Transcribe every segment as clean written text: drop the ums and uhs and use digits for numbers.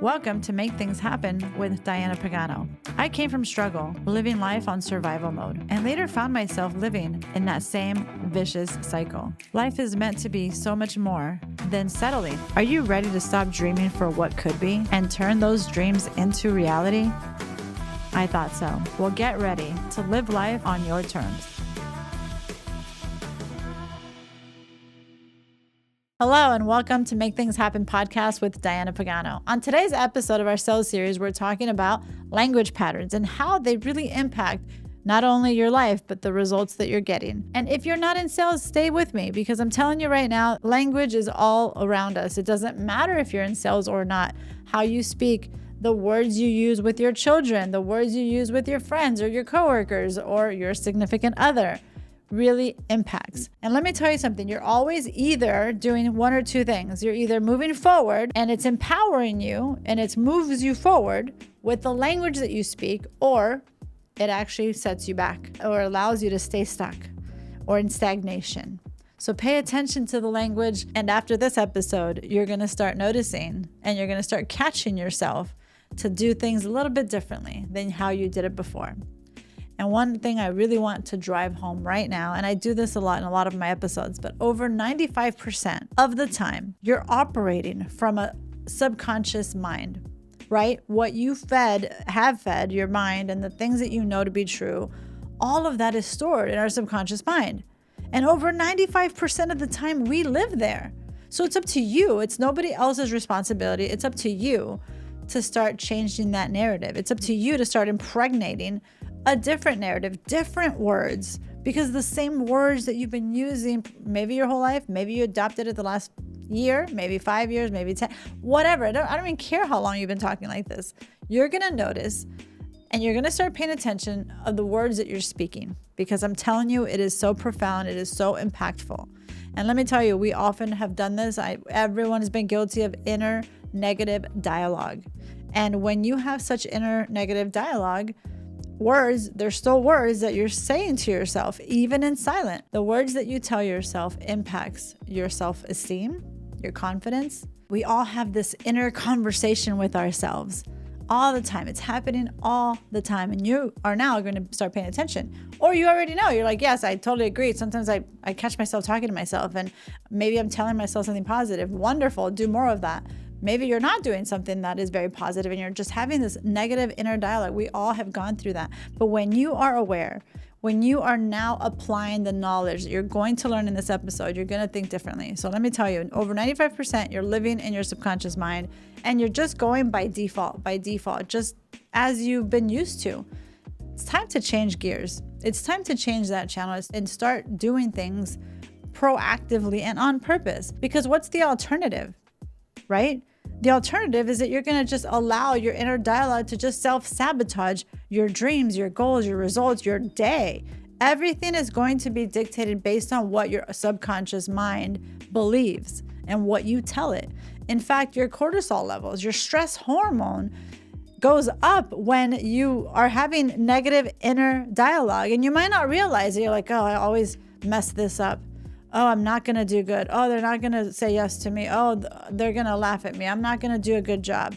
Welcome to Make Things Happen with Diana Pagano. I came from struggle, living life on survival mode, and later found myself living in that same vicious cycle. Life is meant to be so much more than settling. Are you ready to stop dreaming for what could be and turn those dreams into reality? I thought so. Well, get ready to live life on your terms. Hello and welcome to Make Things Happen podcast with Diana Pagano. On today's episode of our sales series, we're talking about language patterns and how they really impact not only your life, but the results that you're getting. And if you're not in sales, stay with me because I'm telling you right now, language is all around us. It doesn't matter if you're in sales or not. How you speak, the words you use with your children, the words you use with your friends or your coworkers or your significant other really impacts. And let me tell you something, you're always either doing one or two things. You're either moving forward and it's empowering you and it moves you forward with the language that you speak, or it actually sets you back or allows you to stay stuck or in stagnation. So pay attention to the language. And after this episode, you're going to start noticing and you're going to start catching yourself to do things a little bit differently than how you did it before. And one thing I really want to drive home right now, and I do this a lot in a lot of my episodes, but over 95% of the time, you're operating from a subconscious mind, right? What you have fed your mind and the things that you know to be true, all of that is stored in our subconscious mind. And over 95% of the time, we live there. So it's up to you. It's nobody else's responsibility. It's up to you to start changing that narrative. It's up to you to start impregnating a different narrative, different words, because the same words that you've been using maybe your whole life, maybe you adopted it the last year, maybe 5 years, maybe 10, whatever. I don't even care how long you've been talking like this. You're going to notice and you're going to start paying attention of the words that you're speaking, because I'm telling you, it is so profound. It is so impactful. And let me tell you, we often have done this. Everyone has been guilty of inner negative dialogue. And when you have such inner negative dialogue, words, they're still words that you're saying to yourself, even in silent. The words that you tell yourself impacts your self-esteem, your confidence. We all have this inner conversation with ourselves all the time. It's happening all the time. And you are now going to start paying attention. Or you already know. You're like, yes, I totally agree. Sometimes I catch myself talking to myself and maybe I'm telling myself something positive. Wonderful. Do more of that. Maybe you're not doing something that is very positive and you're just having this negative inner dialogue. We all have gone through that. But when you are aware, when you are now applying the knowledge that you're going to learn in this episode, you're going to think differently. So let me tell you, over 95%, you're living in your subconscious mind and you're just going by default, just as you've been used to. It's time to change gears. It's time to change that channel and start doing things proactively and on purpose. Because what's the alternative, right? The alternative is that you're going to just allow your inner dialogue to just self-sabotage your dreams, your goals, your results, your day. Everything is going to be dictated based on what your subconscious mind believes and what you tell it. In fact, your cortisol levels, your stress hormone goes up when you are having negative inner dialogue. And you might not realize it. You're like, oh, I always mess this up. Oh, I'm not going to do good. Oh, they're not going to say yes to me. Oh, they're going to laugh at me. I'm not going to do a good job.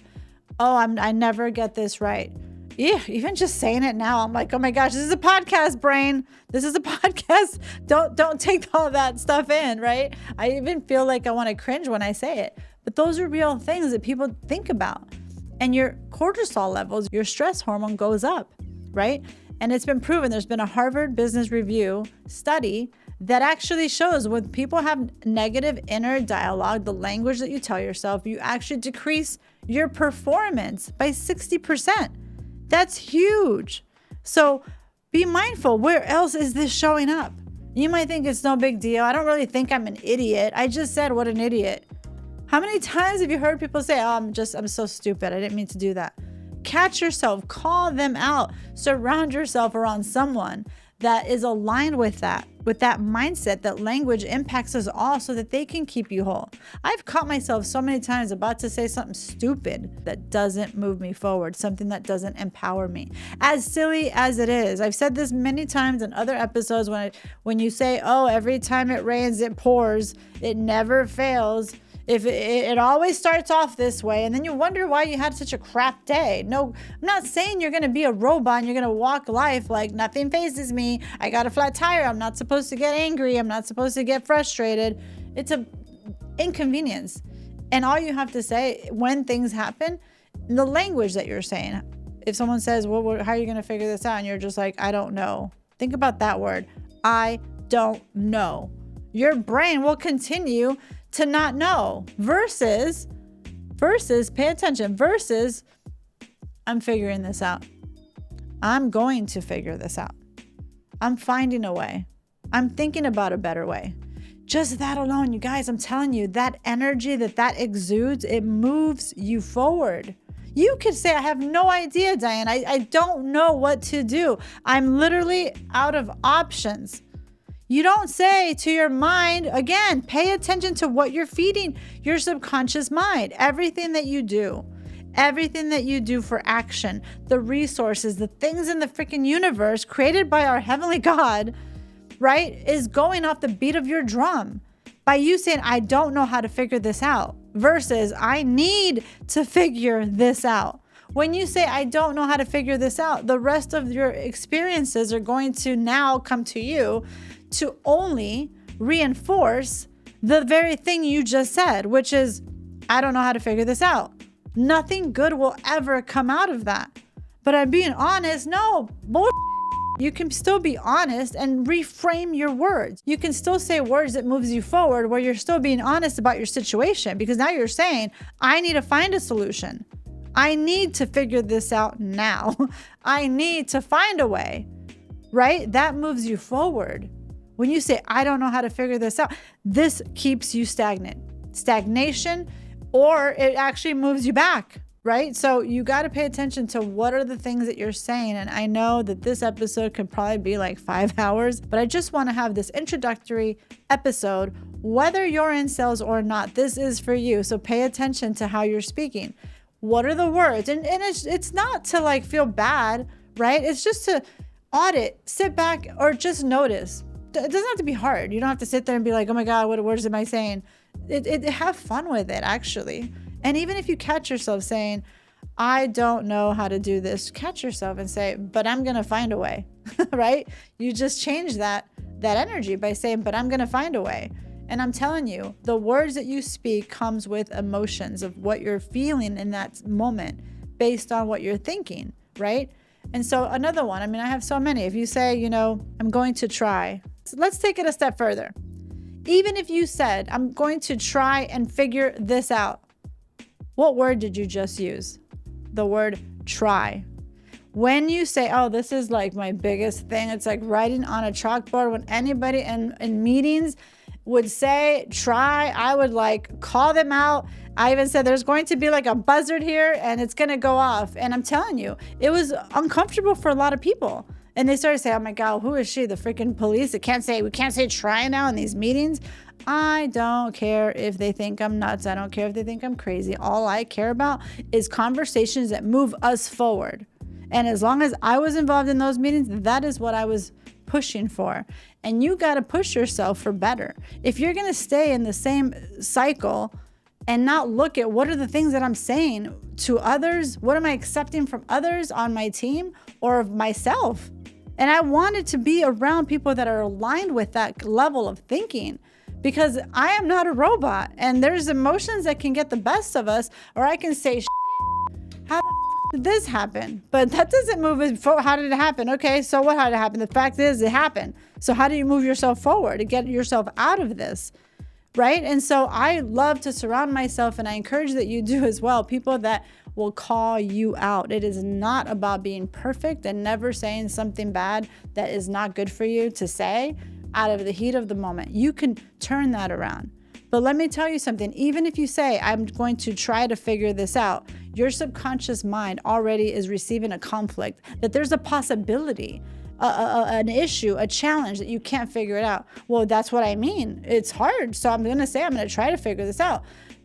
Oh, I never get this right. Yeah, even just saying it now, I'm like, oh my gosh, this is a podcast, brain. This is a podcast. Don't take all that stuff in, right? I even feel like I want to cringe when I say it. But those are real things that people think about. And your cortisol levels, your stress hormone goes up, right? And it's been proven. There's been a Harvard Business Review study that actually shows when people have negative inner dialogue, the language that you tell yourself, you actually decrease your performance by 60%. That's huge. So be mindful. Where else is this showing up? You might think it's no big deal. I don't really think I'm an idiot. I just said, what an idiot. How many times have you heard people say, oh, I'm so stupid. I didn't mean to do that. Catch yourself, call them out, surround yourself around someone that is aligned with that mindset, that language impacts us all so that they can keep you whole. I've caught myself so many times about to say something stupid that doesn't move me forward, something that doesn't empower me. As silly as it is, I've said this many times in other episodes when you say, oh, every time it rains, it pours, it never fails. If it always starts off this way, and then you wonder why you had such a crap day. No, I'm not saying you're going to be a robot and you're going to walk life like nothing phases me. I got a flat tire. I'm not supposed to get angry. I'm not supposed to get frustrated. It's a inconvenience. And all you have to say when things happen, the language that you're saying. If someone says, well, how are you going to figure this out? And you're just like, I don't know. Think about that word. I don't know. Your brain will continue to not know versus pay attention versus I'm figuring this out. I'm going to figure this out. I'm finding a way. I'm thinking about a better way. Just that alone, you guys, I'm telling you, that energy that exudes, it moves you forward. You could say, I have no idea, Diane. I don't know what to do. I'm literally out of options. You don't say to your mind, again, pay attention to what you're feeding your subconscious mind. Everything that you do for action, the resources, the things in the freaking universe created by our heavenly God, right, is going off the beat of your drum. By you saying, I don't know how to figure this out versus I need to figure this out. When you say, I don't know how to figure this out, the rest of your experiences are going to now come to you to only reinforce the very thing you just said, which is, I don't know how to figure this out. Nothing good will ever come out of that. But I'm being honest, no, bullshit. You can still be honest and reframe your words. You can still say words that moves you forward where you're still being honest about your situation, because now you're saying, I need to find a solution. I need to figure this out now. I need to find a way, right? That moves you forward. When you say, I don't know how to figure this out, this keeps you stagnant. Stagnation, or it actually moves you back, right? So you got to pay attention to what are the things that you're saying. And I know that this episode could probably be like 5 hours, but I just want to have this introductory episode. Whether you're in sales or not, this is for you. So pay attention to how you're speaking. What are the words? And it's not to like feel bad, right? It's just to audit, sit back, or just notice. It doesn't have to be hard. You don't have to sit there and be like, oh my God, what words am I saying? Have fun with it, actually. And even if you catch yourself saying, I don't know how to do this, catch yourself and say, but I'm going to find a way, right? You just change that energy by saying, but I'm going to find a way. And I'm telling you, the words that you speak comes with emotions of what you're feeling in that moment based on what you're thinking, right? And so another one, I mean, I have so many. If you say, I'm going to try. So let's take it a step further. Even if you said, I'm going to try and figure this out, what word did you just use? The word try. When you say, oh, this is like my biggest thing, it's like writing on a chalkboard. When anybody in meetings would say try, I would like call them out. I even said there's going to be like a buzzard here and it's going to go off. And I'm telling you, it was uncomfortable for a lot of people. And they started saying, oh my God, who is she? The freaking police. We can't say try now in these meetings. I don't care if they think I'm nuts. I don't care if they think I'm crazy. All I care about is conversations that move us forward. And as long as I was involved in those meetings, that is what I was pushing for. And you got to push yourself for better. If you're going to stay in the same cycle and not look at what are the things that I'm saying to others, what am I accepting from others on my team or of myself? And I wanted to be around people that are aligned with that level of thinking, because I am not a robot and there's emotions that can get the best of us, or I can say, how did this happen? But that doesn't move it forward. How did it happen? Okay, so what? How did it happen? The fact is it happened. So how do you move yourself forward to get yourself out of this? Right? And so I love to surround myself, and I encourage that you do as well, people that will call you out. It is not about being perfect and never saying something bad that is not good for you to say out of the heat of the moment. You can turn that around. But let me tell you something, even if you say, I'm going to try to figure this out, your subconscious mind already is receiving a conflict, that there's a possibility, an issue, a challenge that you can't figure it out. Well, that's what I mean. It's hard. So I'm going to say, I'm going to try to figure this out.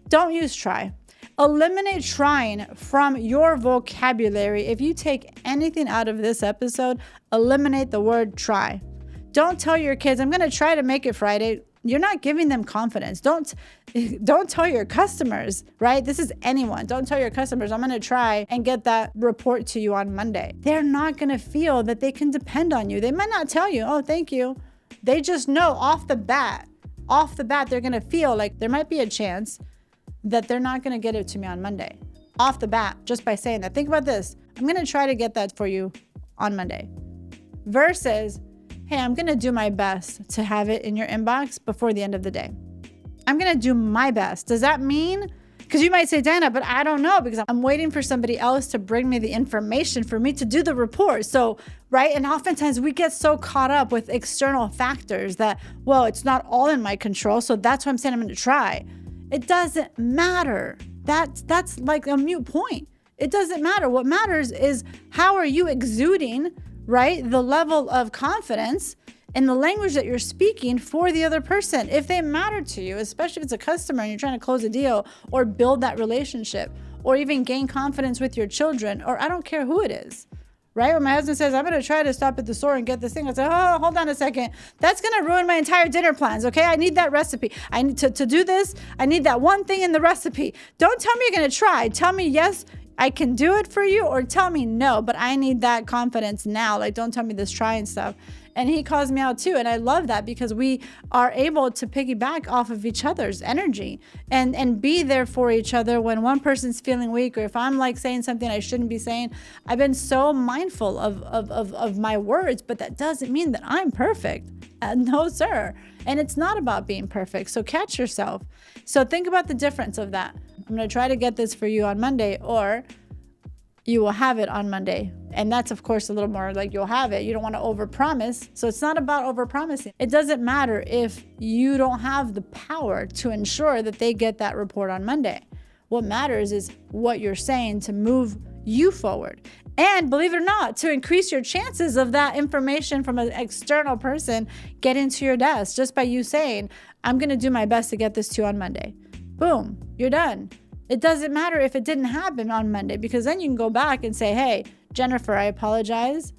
Don't use try. Eliminate trying from your vocabulary. If you take anything out of this episode, eliminate the word try. Don't tell your kids, I'm going to try to make it Friday. you're not giving them confidence. Don't tell your customers, right? This is anyone. Don't tell your customers, I'm going to try and get that report to you on Monday. They're not going to feel that they can depend on you. They might not tell you, oh, thank you. They just know off the bat, they're going to feel like there might be a chance that they're not going to get it to me on Monday. Off the bat, just by saying that. Think about this. I'm going to try to get that for you on Monday. Versus, hey, I'm going to do my best to have it in your inbox before the end of the day. I'm going to do my best. Does that mean? Because you might say, Diana, but I don't know, because I'm waiting for somebody else to bring me the information for me to do the report. So, right? And oftentimes we get so caught up with external factors that, well, it's not all in my control. So that's why I'm saying I'm going to try. It doesn't matter. That's like a moot point. It doesn't matter. What matters is how are you exuding, right, the level of confidence in the language that you're speaking for the other person. If they matter to you, especially if it's a customer and you're trying to close a deal or build that relationship or even gain confidence with your children, or I don't care who it is, right? When my husband says, I'm going to try to stop at the store and get this thing, I say, oh, hold on a second. That's going to ruin my entire dinner plans, okay? I need that recipe. I need to do this. I need that one thing in the recipe. Don't tell me you're going to try. Tell me, yes, I can do it for you, or tell me no, but I need that confidence now. Like, don't tell me this trying stuff. And he calls me out too. And I love that because we are able to piggyback off of each other's energy and be there for each other when one person's feeling weak, or if I'm like saying something I shouldn't be saying. I've been so mindful of my words, but that doesn't mean that I'm perfect. No, sir. And it's not about being perfect. So catch yourself. So think about the difference of that. I'm going to try to get this for you on Monday, or you will have it on Monday. And that's, of course, a little more like you'll have it. You don't want to overpromise. So it's not about overpromising. It doesn't matter if you don't have the power to ensure that they get that report on Monday. What matters is what you're saying to move you forward. And believe it or not, to increase your chances of that information from an external person getting to your desk just by you saying, I'm going to do my best to get this to you on Monday. Boom, you're done. It doesn't matter if it didn't happen on Monday, because then you can go back and say, hey, Jennifer, I apologize.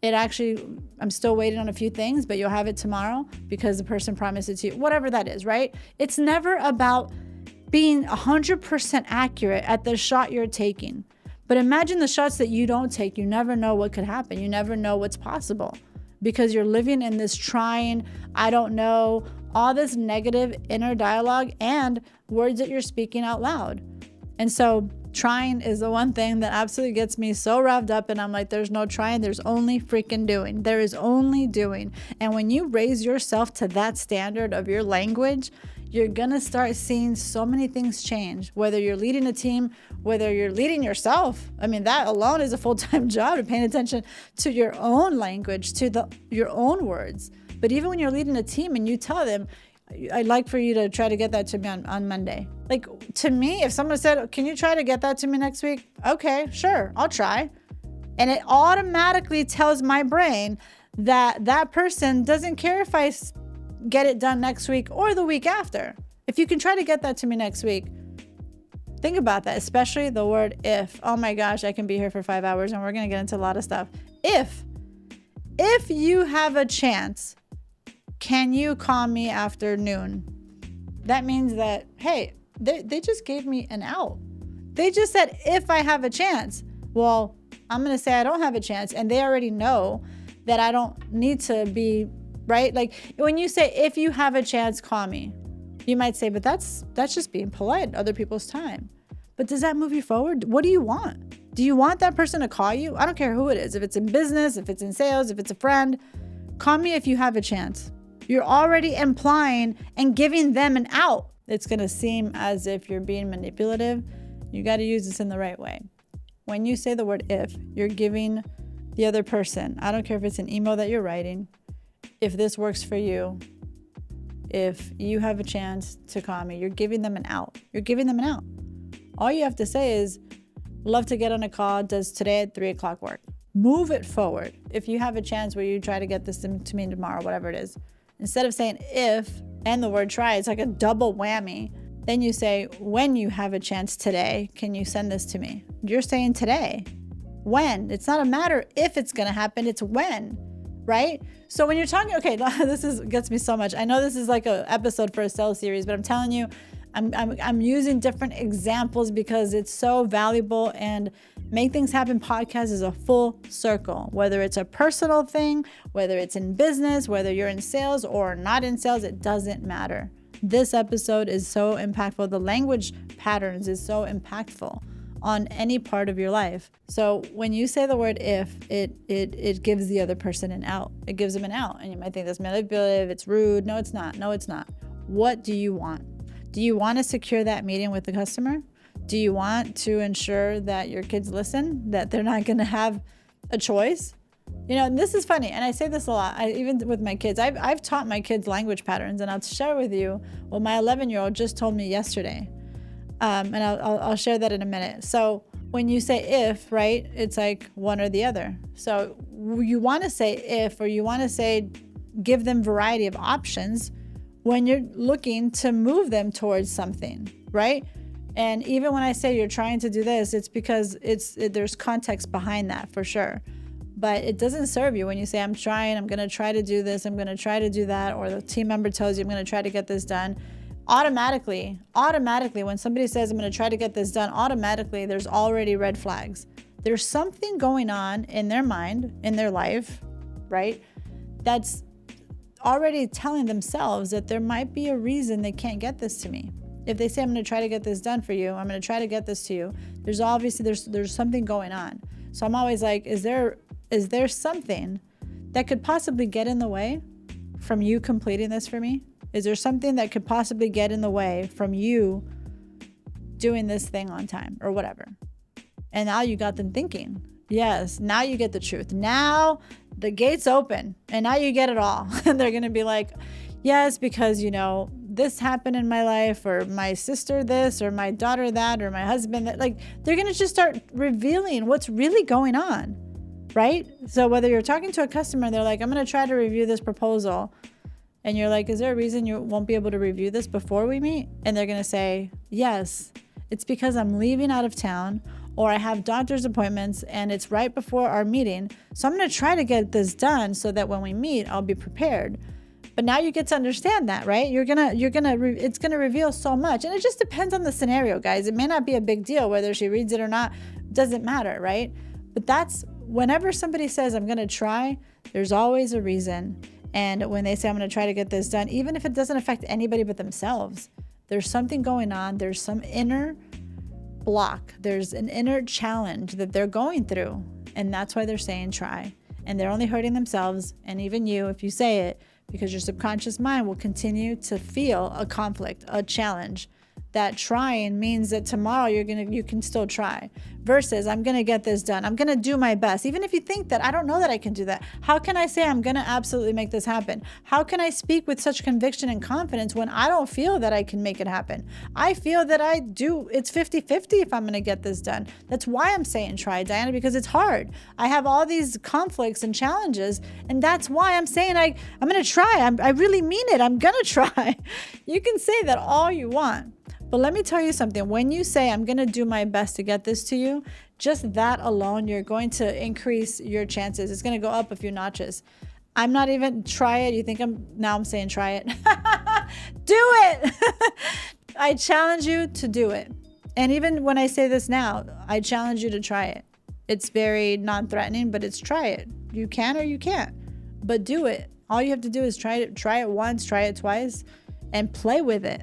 I'm still waiting on a few things, but you'll have it tomorrow because the person promised it to you. Whatever that is, right? It's never about being 100% accurate at the shot you're taking. But imagine the shots that you don't take. You never know what could happen. You never know what's possible because you're living in this trying, I don't know, all this negative inner dialogue and words that you're speaking out loud. And so trying is the one thing that absolutely gets me so revved up. And I'm like, there's no trying. There's only freaking doing. There is only doing. And when you raise yourself to that standard of your language, you're going to start seeing so many things change, whether you're leading a team, whether you're leading yourself. I mean, that alone is a full-time job, of paying attention to your own language, to your own words. But even when you're leading a team and you tell them, I'd like for you to try to get that to me on Monday. Like, to me, if someone said, can you try to get that to me next week? Okay, sure, I'll try. And it automatically tells my brain that that person doesn't care if I get it done next week or the week after. If you can try to get that to me next week, think about that, especially the word if. Oh my gosh, I can be here for 5 hours and we're going to get into a lot of stuff. If you have a chance, can you call me after noon? That means that, hey, they just gave me an out. They just said, if I have a chance. Well, I'm going to say I don't have a chance. And they already know that I don't need to be, right? Like when you say, if you have a chance, call me. You might say, but that's just being polite, other people's time. But does that move you forward? What do you want? Do you want that person to call you? I don't care who it is. If it's in business, if it's in sales, if it's a friend, call me if you have a chance. You're already implying and giving them an out. It's going to seem as if you're being manipulative. You got to use this in the right way. When you say the word if, you're giving the other person, I don't care if it's an email that you're writing, if this works for you, if you have a chance to call me, you're giving them an out. You're giving them an out. All you have to say is, love to get on a call. Does today at 3 o'clock work? Move it forward. If you have a chance where you try to get this to me tomorrow, whatever it is, instead of saying if and the word try, it's like a double whammy. Then you say, when you have a chance today, can you send this to me? You're saying today. When? It's not a matter if it's going to happen, it's when. right? So when you're talking, okay, gets me so much. I know this is like an episode for a sales series, but I'm telling you, I'm using different examples because it's so valuable. And Make Things Happen podcast is a full circle, whether it's a personal thing, whether it's in business, whether you're in sales or not in sales, it doesn't matter. This episode is so impactful. The language patterns is so impactful on any part of your life. So when you say the word if, it gives the other person an out. It gives them an out. And you might think that's manipulative, it's rude. No, it's not. No, it's not. What do you want? Do you want to secure that meeting with the customer? Do you want to ensure that your kids listen, that they're not going to have a choice? And this is funny, and I say this a lot. Even with my kids, I've taught my kids language patterns, and I'll share with you what my 11-year-old just told me yesterday. And I'll share that in a minute. So when you say if, right, it's like one or the other. So you want to say if, or you want to say give them variety of options when you're looking to move them towards something, right? And even when I say you're trying to do this, it's because there's context behind that for sure. But it doesn't serve you when you say, I'm going to try to do this, I'm going to try to do that, or the team member tells you, I'm going to try to get this done. Automatically, when somebody says, I'm going to try to get this done, automatically, there's already red flags. There's something going on in their mind, in their life, right? That's already telling themselves that there might be a reason they can't get this to me. If they say, I'm going to try to get this done for you, I'm going to try to get this to you, there's obviously, there's something going on. So I'm always like, is there something that could possibly get in the way from you completing this for me? Is there something that could possibly get in the way from you doing this thing on time or whatever? And now you got them thinking. Yes, now you get the truth. Now the gate's open and now you get it all. And they're going to be like, yes, because, this happened in my life, or my sister this, or my daughter that, or my husband that. Like, they're going to just start revealing what's really going on, right? So whether you're talking to a customer, they're like, I'm going to try to review this proposal. And you're like, is there a reason you won't be able to review this before we meet? And they're going to say, yes, it's because I'm leaving out of town, or I have doctor's appointments and it's right before our meeting. So I'm going to try to get this done so that when we meet, I'll be prepared. But now you get to understand that, right? It's going to reveal so much. And it just depends on the scenario, guys. It may not be a big deal whether she reads it or not. It doesn't matter, right? But that's whenever somebody says, I'm going to try, there's always a reason. And when they say, I'm going to try to get this done, even if it doesn't affect anybody but themselves, there's something going on. There's some inner block. There's an inner challenge that they're going through. And that's why they're saying try. And they're only hurting themselves, and even you if you say it, because your subconscious mind will continue to feel a conflict, a challenge. That trying means that tomorrow you can still try, versus I'm going to get this done. I'm going to do my best. Even if you think that I don't know that I can do that. How can I say I'm going to absolutely make this happen? How can I speak with such conviction and confidence when I don't feel that I can make it happen? I feel that I do. It's 50-50 if I'm going to get this done. That's why I'm saying try, Diana, because it's hard. I have all these conflicts and challenges, and that's why I'm saying I'm going to try. I really mean it. I'm going to try. You can say that all you want. But let me tell you something. When you say, I'm going to do my best to get this to you, just that alone, you're going to increase your chances. It's going to go up a few notches. I'm not even try it. You think I'm saying try it. Do it. I challenge you to do it. And even when I say this now, I challenge you to try it. It's very non-threatening, but it's try it. You can or you can't, but do it. All you have to do is try it once, try it twice, and play with it.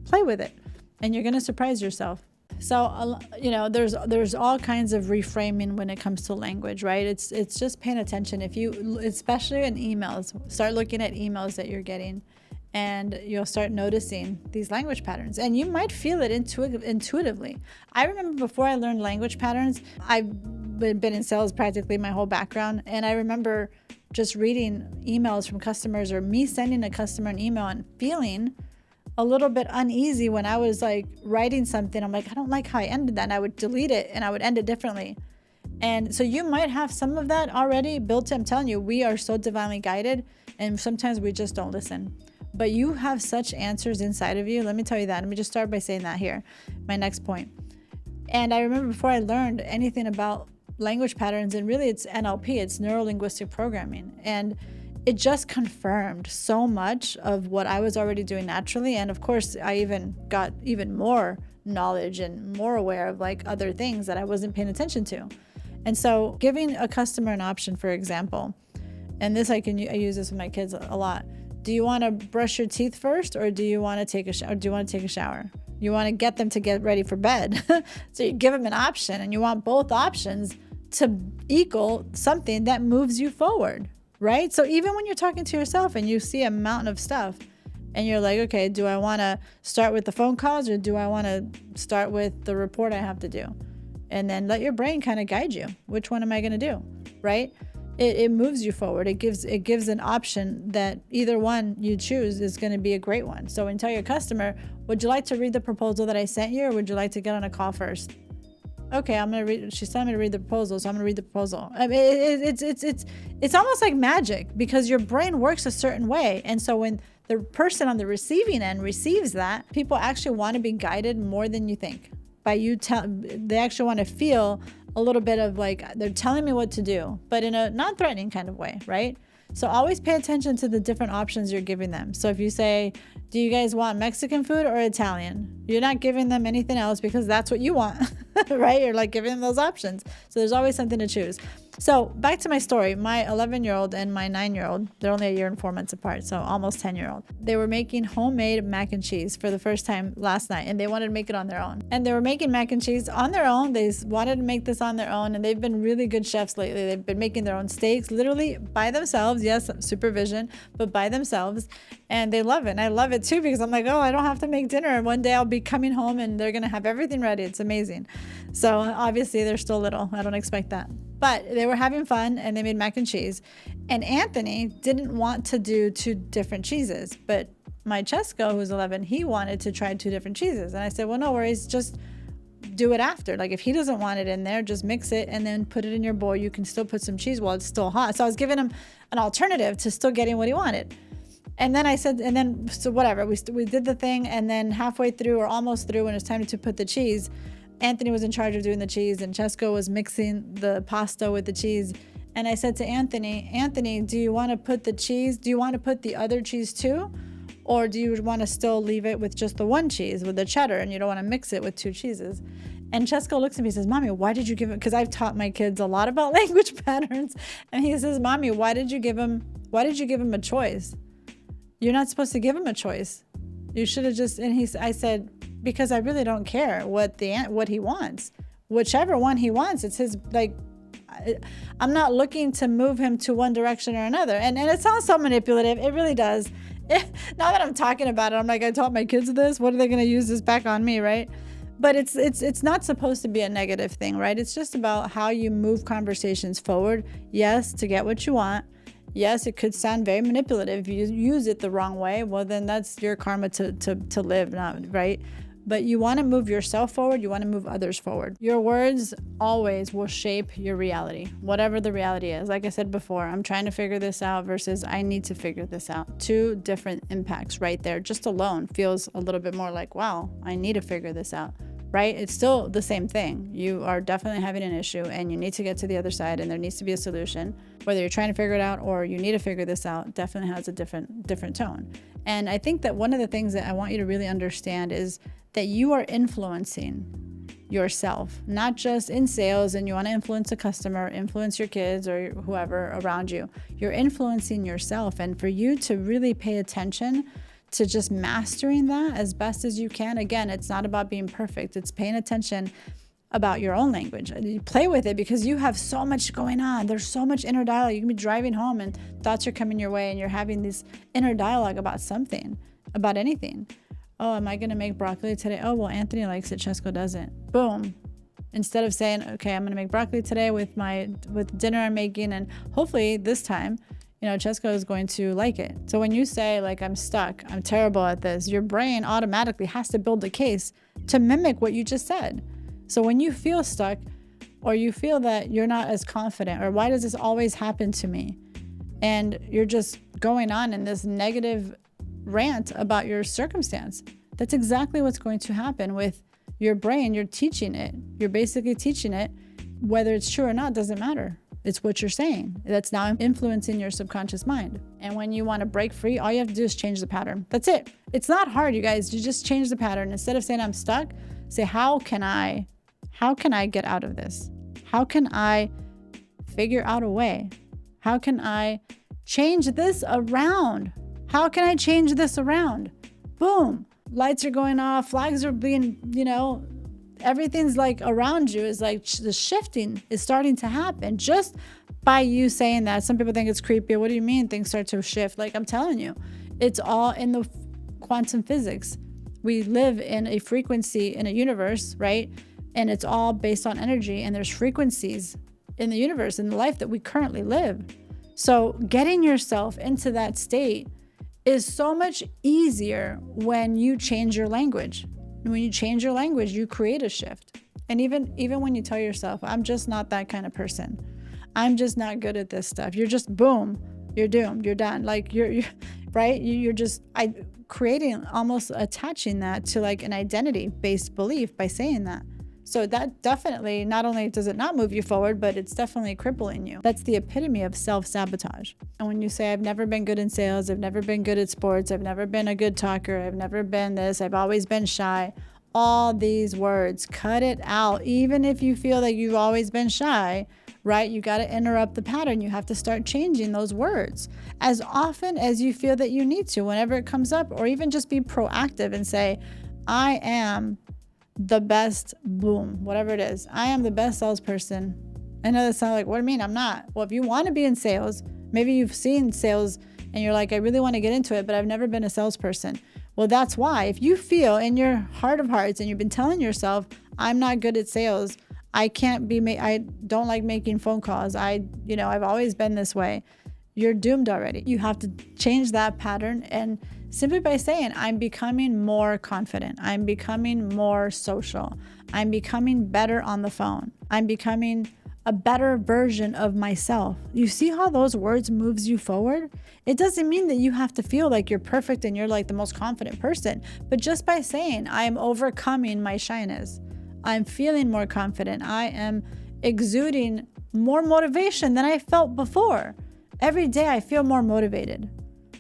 Play with it. And you're going to surprise yourself. So, there's all kinds of reframing when it comes to language, right? It's just paying attention. If you, especially in emails, start looking at emails that you're getting, and you'll start noticing these language patterns, and you might feel it intuitively. I remember before I learned language patterns, I've been in sales practically my whole background. And I remember just reading emails from customers, or me sending a customer an email and feeling a little bit uneasy when I was like writing something. I'm like, I don't like how I ended that. And I would delete it and I would end it differently. And so you might have some of that already built in. I'm telling you, we are so divinely guided, and sometimes we just don't listen. But you have such answers inside of you. Let me tell you that. Let me just start by saying that here. My next point. And I remember before I learned anything about language patterns, and really it's NLP, it's neuro-linguistic programming. And it just confirmed so much of what I was already doing naturally. And of course, I even got even more knowledge and more aware of like other things that I wasn't paying attention to. And so giving a customer an option, for example, and this I use this with my kids a lot. Do you want to brush your teeth first, or do you want to take a shower? Do you want to take a shower? You want to get them to get ready for bed. So you give them an option, and you want both options to equal something that moves you forward, right? So even when you're talking to yourself and you see a mountain of stuff and you're like, okay, do I want to start with the phone calls, or do I want to start with the report I have to do? And then let your brain kind of guide you. Which one am I going to do, right? It moves you forward. It gives an option that either one you choose is going to be a great one. So when you tell your customer, would you like to read the proposal that I sent you, or would you like to get on a call first? Okay, I'm going to read. She's telling me to read the proposal, so I'm going to read the proposal. I mean, it's almost like magic, because your brain works a certain way. And so when the person on the receiving end receives that, people actually want to be guided more than you think. They actually want to feel a little bit of like, they're telling me what to do, but in a non-threatening kind of way, right? So always pay attention to the different options you're giving them. So if you say, do you guys want Mexican food or Italian? You're not giving them anything else because that's what you want, right? You're like giving them those options. So there's always something to choose. So back to my story, my 11-year-old and my 9-year-old, they're only a year and 4 months apart, so almost 10-year-old. They were making homemade mac and cheese for the first time last night, and they wanted to make it on their own. And they were making mac and cheese on their own. They wanted to make this on their own, and they've been really good chefs lately. They've been making their own steaks, literally by themselves. Yes, supervision, but by themselves. And they love it. And I love it too, because I'm like, oh, I don't have to make dinner. And one day I'll be coming home and they're going to have everything ready. It's amazing. So obviously they're still little. I don't expect that. But they were having fun and they made mac and cheese. And Anthony didn't want to do 2 different cheeses. But my Chesko, who's 11, he wanted to try 2 different cheeses. And I said, well, no worries. Just do it after. Like if he doesn't want it in there, just mix it and then put it in your bowl. You can still put some cheese while it's still hot. So I was giving him an alternative to still getting what he wanted. And then I said, so whatever, we did the thing. And then halfway through, or almost through, when it was time to put the cheese, Anthony was in charge of doing the cheese and Chesko was mixing the pasta with the cheese. And I said to Anthony, do you want to put the cheese? Do you want to put the other cheese too? Or do you want to still leave it with just the one cheese with the cheddar and you don't want to mix it with 2 cheeses? And Chesko looks at me and says, Mommy, why did you give him? Because I've taught my kids a lot about language patterns. And he says, Mommy, why did you give him a choice? You're not supposed to give him a choice. You should have just, I said, because I really don't care what he wants. Whichever one he wants, it's his, like, I'm not looking to move him to one direction or another. And it sounds so manipulative. It really does. Now that I'm talking about it, I'm like, I taught my kids this. What are they going to use this back on me, right? But it's not supposed to be a negative thing, right? It's just about how you move conversations forward. Yes, to get what you want. Yes, it could sound very manipulative. If you use it the wrong way, well, then that's your karma to live, not right. But you want to move yourself forward. You want to move others forward. Your words always will shape your reality, whatever the reality is. Like I said before, I'm trying to figure this out versus I need to figure this out. 2 different impacts right there. Just alone feels a little bit more like, wow, I need to figure this out, right? It's still the same thing. You are definitely having an issue and you need to get to the other side and there needs to be a solution. Whether you're trying to figure it out or you need to figure this out, definitely has a different tone. And I think that one of the things that I want you to really understand is that you are influencing yourself, not just in sales and you want to influence a customer, influence your kids or whoever around you. You're influencing yourself. And for you to really pay attention to just mastering that as best as you can. Again, it's not about being perfect. It's paying attention about your own language. You play with it because you have so much going on. There's so much inner dialogue. You can be driving home and thoughts are coming your way and you're having this inner dialogue about something, about anything. Oh, am I going to make broccoli today? Oh, well, Anthony likes it. Chesko doesn't. Boom. Instead of saying, okay, I'm going to make broccoli today with dinner I'm making, and hopefully this time, Chesko is going to like it. So when you say, like, I'm stuck, I'm terrible at this, your brain automatically has to build a case to mimic what you just said. So when you feel stuck or you feel that you're not as confident, or why does this always happen to me? And you're just going on in this negative rant about your circumstance. That's exactly what's going to happen with your brain. You're teaching it. You're basically teaching it, Whether it's true or not doesn't matter. It's what you're saying that's now influencing your subconscious mind. And when you want to break free, all you have to do is change the pattern. That's it. It's not hard, you guys. You just change the pattern. Instead of saying I'm stuck, say how can I get out of this? How can I figure out a way? How can I change this around? How can I change this around? Boom. Lights are going off, flags are being, everything's like around you is like the shifting is starting to happen just by you saying that. Some people think it's creepy. What do you mean things start to shift? Like I'm telling you, it's all in the quantum physics. We live in a frequency in a universe, right? And it's all based on energy, and there's frequencies in the universe, in the life that we currently live. So getting yourself into that state is so much easier when you change your language. When you change your language, you create a shift. And even when you tell yourself, I'm just not that kind of person. I'm just not good at this stuff. You're just boom, you're doomed, you're done. Like you're right? You're just creating, almost attaching that to like an identity-based belief by saying that. So that definitely, not only does it not move you forward, but it's definitely crippling you. That's the epitome of self-sabotage. And when you say, I've never been good in sales, I've never been good at sports, I've never been a good talker, I've never been this, I've always been shy, all these words, cut it out. Even if you feel like you've always been shy, right? You got to interrupt the pattern. You have to start changing those words as often as you feel that you need to, whenever it comes up, or even just be proactive and say, I am the best, boom, whatever it is. I am the best salesperson. I know that sounds like, what do you mean? I'm not. Well, if you want to be in sales, maybe you've seen sales and you're like, I really want to get into it, but I've never been a salesperson. Well, that's why. If you feel in your heart of hearts and you've been telling yourself, I'm not good at sales, I don't like making phone calls, I've always been this way, you're doomed already. You have to change that pattern, and simply by saying, I'm becoming more confident, I'm becoming more social, I'm becoming better on the phone, I'm becoming a better version of myself. You see how those words moves you forward? It doesn't mean that you have to feel like you're perfect and you're like the most confident person, but just by saying, I am overcoming my shyness, I'm feeling more confident, I am exuding more motivation than I felt before. Every day I feel more motivated.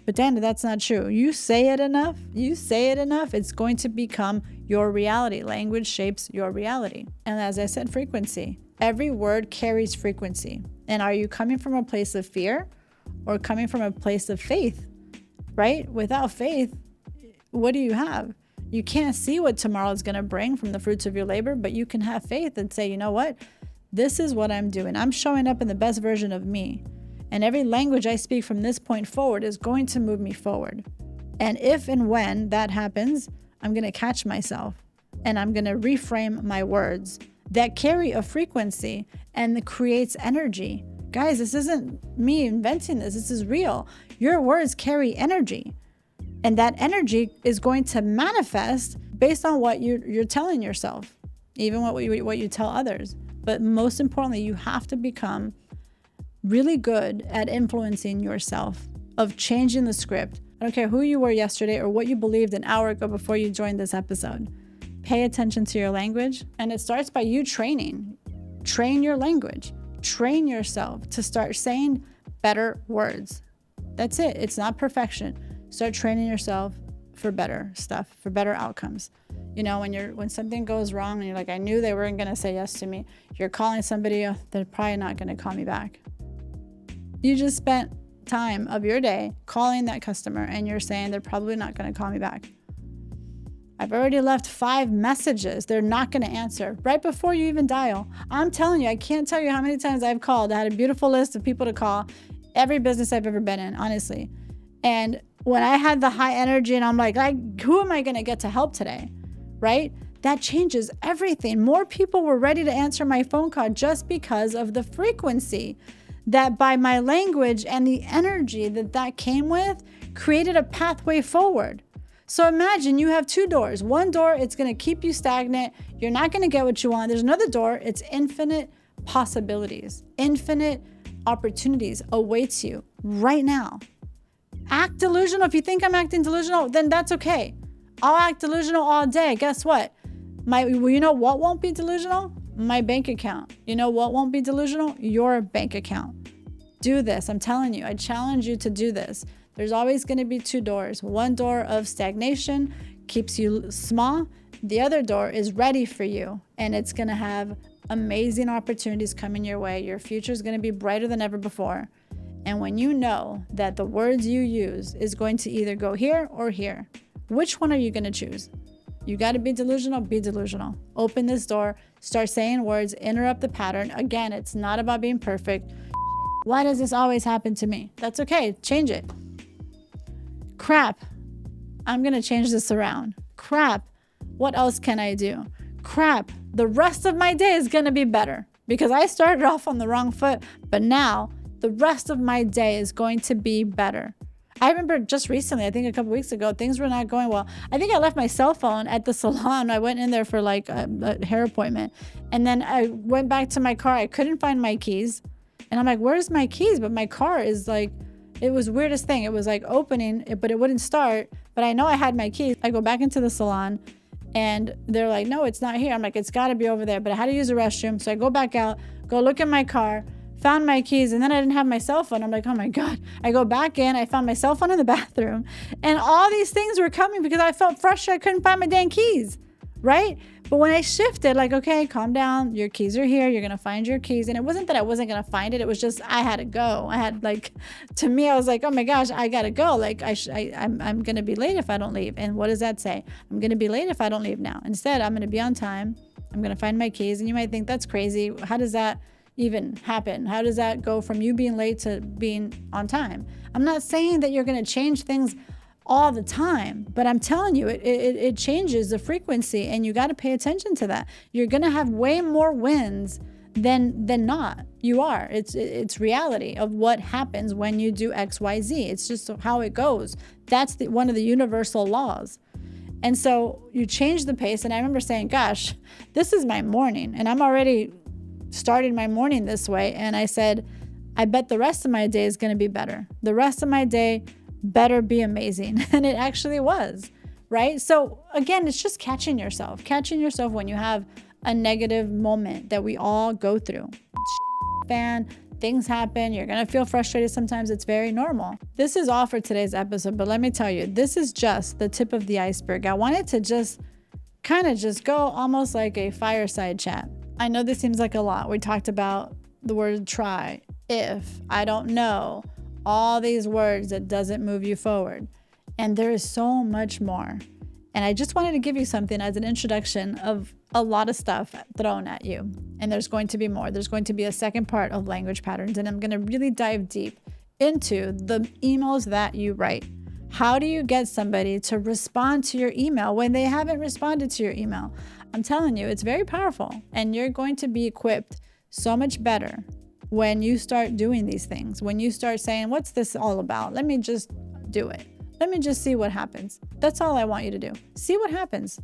But Dana, that's not true. You say it enough, it's going to become your reality. Language shapes your reality. And as I said, frequency. Every word carries frequency. And are you coming from a place of fear or coming from a place of faith, right? Without faith, what do you have? You can't see what tomorrow is going to bring from the fruits of your labor, but you can have faith and say, you know what? This is what I'm doing. I'm showing up in the best version of me. And every language I speak from this point forward is going to move me forward. And if and when that happens, I'm going to catch myself and I'm going to reframe my words that carry a frequency and that creates energy. Guys, this isn't me inventing this. This is real. Your words carry energy. And that energy is going to manifest based on what you're telling yourself, even what you tell others. But most importantly, you have to become really good at influencing yourself, of changing the script. I don't care who you were yesterday or what you believed an hour ago before you joined this episode. Pay attention to your language, and it starts by you training. Train your language. Train yourself to start saying better words. That's it. It's not perfection. Start training yourself for better stuff, for better outcomes. You know, when something goes wrong and you're like, I knew they weren't going to say yes to me. You're calling somebody, they're probably not going to call me back. You just spent time of your day calling that customer and you're saying they're probably not going to call me back. I've already left 5 messages. They're not going to answer right before you even dial. I'm telling you, I can't tell you how many times I've called. I had a beautiful list of people to call, every business I've ever been in, honestly. And when I had the high energy and I'm like, who am I going to get to help today? Right? That changes everything. More people were ready to answer my phone call just because of the frequency that by my language and the energy that came with created a pathway forward. So imagine you have 2 doors. One door, it's going to keep you stagnant. You're not going to get what you want. There's another door. It's infinite possibilities. Infinite opportunities awaits you right now. Act delusional. If you think I'm acting delusional, then that's okay. I'll act delusional all day. Guess what? You know what won't be delusional? My bank account. You know what won't be delusional? Your bank account. Do this. I'm telling you, I challenge you to do this. There's always going to be two doors. One door of stagnation keeps you small. The other door is ready for you, and it's going to have amazing opportunities coming your way. Your future is going to be brighter than ever before. And when you know that the words you use is going to either go here or here, which one are you going to choose? You got to be delusional, be delusional. Open this door, start saying words, interrupt the pattern. Again, it's not about being perfect. Why does this always happen to me? That's okay. Change it. Crap. I'm going to change this around. Crap. What else can I do? Crap. The rest of my day is going to be better because I started off on the wrong foot, but now the rest of my day is going to be better. I remember just recently, I think a couple weeks ago, things were not going well. I think I left my cell phone at the salon. I went in there for like a hair appointment. And then I went back to my car. I couldn't find my keys. And I'm like, where's my keys? But my car is like, it was the weirdest thing. It was like opening, but it wouldn't start. But I know I had my keys. I go back into the salon and they're like, no, it's not here. I'm like, it's got to be over there. But I had to use the restroom. So I go back out, go look at my car, found my keys, and then I didn't have my cell phone. I'm like, oh my God. I go back in, I found my cell phone in the bathroom, and all these things were coming because I felt frustrated. I couldn't find my dang keys, right? But when I shifted, like, okay, calm down. Your keys are here. You're going to find your keys. And it wasn't that I wasn't going to find it. It was just, I had to go. I had like, to me, I was like, oh my gosh, I got to go. Like I'm going to be late if I don't leave. And what does that say? I'm going to be late if I don't leave now. Instead, I'm going to be on time. I'm going to find my keys. And you might think that's crazy. How does that even happen? How does that go from you being late to being on time? I'm not saying that you're going to change things all the time, but I'm telling you, it changes the frequency, and you got to pay attention to that. You're going to have way more wins than not. You are. It's reality of what happens when you do X, Y, Z. It's just how it goes. That's one of the universal laws. And so you change the pace. And I remember saying, gosh, this is my morning, and I'm already starting my morning this way. And I said, I bet the rest of my day is going to be better. The rest of my day better be amazing. And it actually was, right? So again, it's just catching yourself when you have a negative moment that we all go through. Things happen. You're going to feel frustrated sometimes. It's very normal. This is all for today's episode, but let me tell you, this is just the tip of the iceberg. I wanted to just go almost like a fireside chat. I know this seems like a lot. We talked about the word try, if, I don't know, all these words that doesn't move you forward. And there is so much more. And I just wanted to give you something as an introduction of a lot of stuff thrown at you. And there's going to be more. There's going to be a second part of language patterns. And I'm going to really dive deep into the emails that you write. How do you get somebody to respond to your email when they haven't responded to your email? I'm telling you, it's very powerful. And you're going to be equipped so much better when you start doing these things, when you start saying, what's this all about? Let me just do it. Let me just see what happens. That's all I want you to do. See what happens.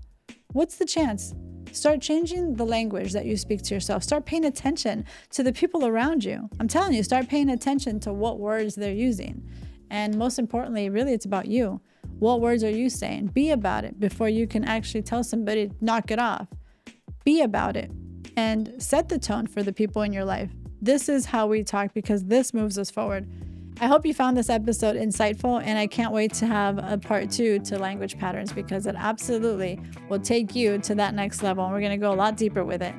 What's the chance? Start changing the language that you speak to yourself. Start paying attention to the people around you. I'm telling you, start paying attention to what words they're using. And most importantly, really, it's about you. What words are you saying? Be about it before you can actually tell somebody, knock it off. Be about it and set the tone for the people in your life. This is how we talk because this moves us forward. I hope you found this episode insightful, and I can't wait to have a part 2 to language patterns because it absolutely will take you to that next level. And we're going to go a lot deeper with it.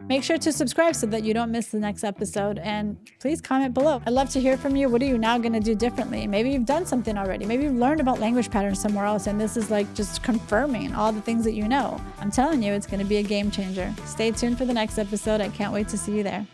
Make sure to subscribe so that you don't miss the next episode, and please comment below. I'd love to hear from you. What are you now going to do differently? Maybe you've done something already. Maybe you've learned about language patterns somewhere else, and this is like just confirming all the things that you know. I'm telling you, it's going to be a game changer. Stay tuned for the next episode. I can't wait to see you there.